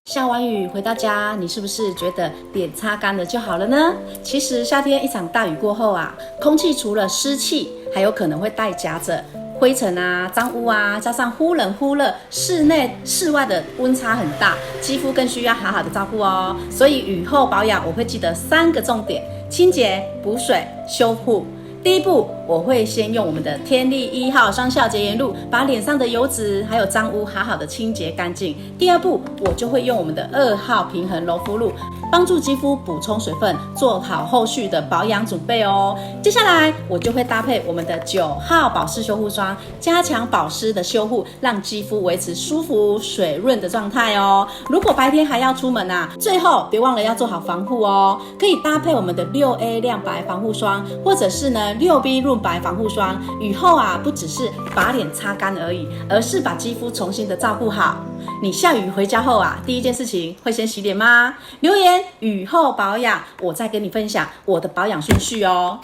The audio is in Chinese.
下完雨回到家，你是不是觉得脸擦干了就好了呢？其实夏天一场大雨过后啊，空气除了湿气，还有可能会带夹着灰尘啊、脏污啊，加上忽冷忽热，室内室外的温差很大，肌肤更需要好好的照顾哦。所以雨后保养，我会记得3个重点：清洁、补水、修护。第一步，我会先用我们的天丽1号双效洁颜露，把脸上的油脂还有脏污好好的清洁干净。第二步，我就会用我们的2号平衡柔肤露，帮助肌肤补充水分，做好后续的保养准备哦。接下来，我就会搭配我们的9号保湿修护霜，加强保湿的修护，让肌肤维持舒服水润的状态哦。如果白天还要出门啊，最后别忘了要做好防护哦。可以搭配我们的6A 亮白防护霜，或者是呢6B 润白防护霜。雨后啊，不只是把脸擦干而已，而是把肌肤重新的照顾好。你下雨回家后啊，第一件事情会先洗脸吗？留言雨后保养，我再跟你分享我的保养顺序哦。